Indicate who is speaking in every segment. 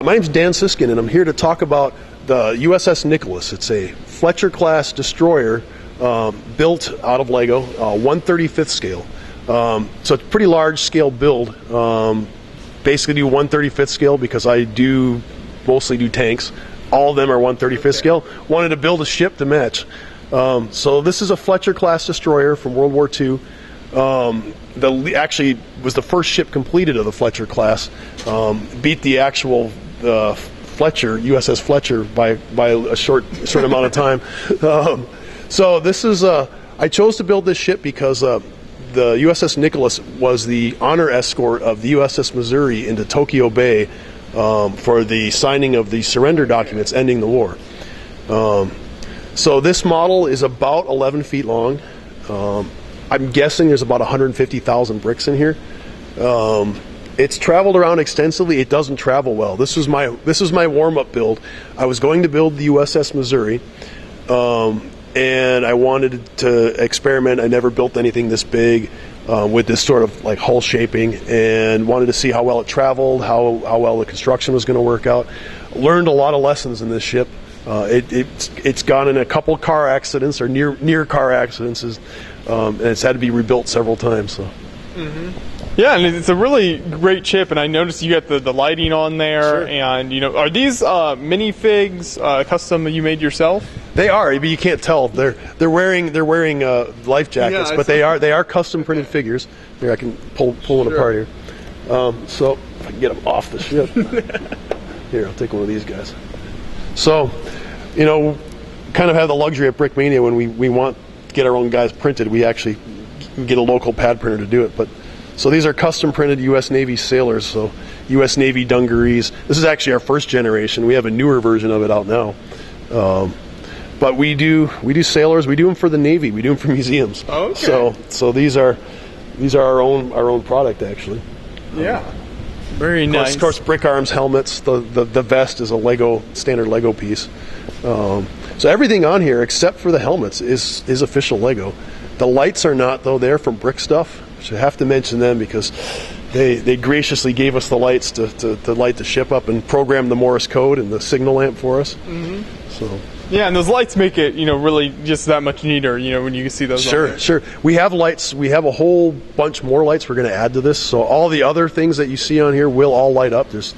Speaker 1: My name's Dan Siskind, and I'm here to talk about the USS Nicholas. It's a Fletcher-class destroyer built out of LEGO, 1/35th scale. So it's a pretty large scale build. Basically do 1/35th scale because I mostly do tanks. All of them are 1/35th scale. Wanted to build a ship to match. So this is a Fletcher-class destroyer from World War II. Actually was the first ship completed of the Fletcher class. Beat the actual Fletcher, USS Fletcher, by a short amount of time. So this is I chose to build this ship because the USS Nicholas was the honor escort of the USS Missouri into Tokyo Bay for the signing of the surrender documents ending the war. So this model is about 11 feet long. I'm guessing there's about 150,000 bricks in here. It's traveled around extensively. It doesn't travel well. This is my warm-up build. I was going to build the USS Missouri, and I wanted to experiment. I never built anything this big with this sort of like hull shaping, and wanted to see how well it traveled, how well the construction was going to work out. Learned a lot of lessons in this ship. It's gone in a couple car accidents or near car accidents, and it's had to be rebuilt several times. So.
Speaker 2: Mm-hmm. Yeah, and it's a really great chip, and I noticed you got the lighting on there. Sure. And are these minifigs custom that you made yourself? They are, but
Speaker 1: you can't tell. They're wearing life jackets, but they are custom printed figures. Here, I can pull one apart here. So if I can get them off the ship. Here, I'll take one of these guys. So, kind of have the luxury at Brickmania when we want to get our own guys printed. We actually get a local pad printer to do it, but. So these are custom printed U.S. Navy sailors, so U.S. Navy dungarees. This is actually our first generation. We have a newer version of it out now. But we do sailors. We do them for the Navy. We do them for museums. Okay. So these are our own product actually.
Speaker 2: Yeah. Very nice.
Speaker 1: Of course, brick arms, helmets. The vest is a standard Lego piece. So everything on here except for the helmets is official Lego. The lights are not, though. They're from Brick Stuff. I have to mention them because they graciously gave us the lights to light the ship up and program the Morse code and the signal lamp for us. Mm-hmm. So
Speaker 2: yeah, and those lights make it really just that much neater. When you see those.
Speaker 1: Sure. We have lights. We have a whole bunch more lights we're going to add to this. So all the other things that you see on here will all light up. There's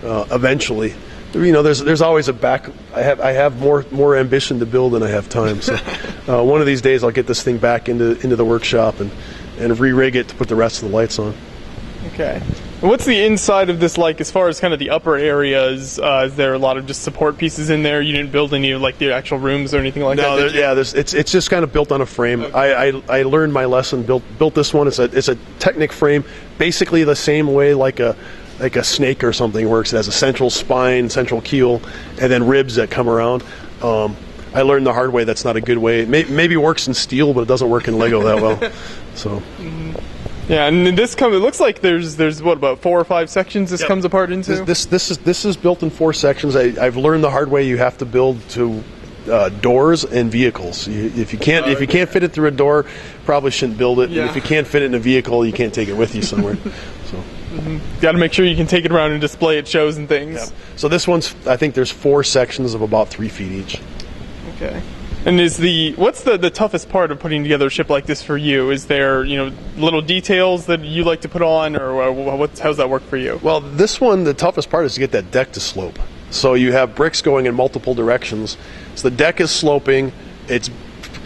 Speaker 1: eventually. There's always a back. I have more ambition to build than I have time. So one of these days I'll get this thing back into the workshop and re-rig it to put the rest of the lights on.
Speaker 2: Okay. And what's the inside of this like as far as kind of the upper areas? Is there a lot of just support pieces in there? You didn't build any of the actual rooms or anything like that?
Speaker 1: No, it's just kind of built on a frame. Okay. I learned my lesson. Built this one. It's a Technic frame, basically the same way like a snake or something works. It has a central spine, central keel, and then ribs that come around. I learned the hard way that's not a good way. Maybe works in steel, but it doesn't work in Lego that well. So.
Speaker 2: Yeah, and it looks like there's what, about 4 or 5 sections this comes apart into?
Speaker 1: This is built in 4 sections. I've learned the hard way. You have to build to doors and vehicles. If you can't fit it through a door, probably shouldn't build it. Yeah. And if you can't fit it in a vehicle, you can't take it with you somewhere. So.
Speaker 2: Mm-hmm. Got to make sure you can take it around and display at shows and things.
Speaker 1: Yeah. So this one's, I think there's 4 sections of about 3 feet each.
Speaker 2: Okay. And what's the toughest part of putting together a ship like this for you? Is there little details that you like to put on, or how's that work for you?
Speaker 1: Well, this one, the toughest part is to get that deck to slope. So you have bricks going in multiple directions. So the deck is sloping. It's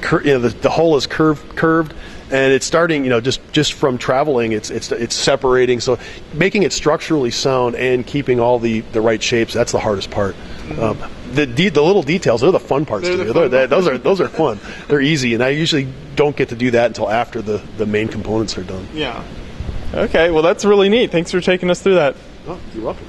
Speaker 1: the hull is curved. And it's starting, just from traveling, it's separating. So making it structurally sound and keeping all the right shapes, that's the hardest part. Mm-hmm. The little details are the fun parts to do. Those are fun. They're easy, and I usually don't get to do that until after the main components are done.
Speaker 2: Yeah. Okay, well that's really neat. Thanks for taking us through that.
Speaker 1: Oh, you're welcome.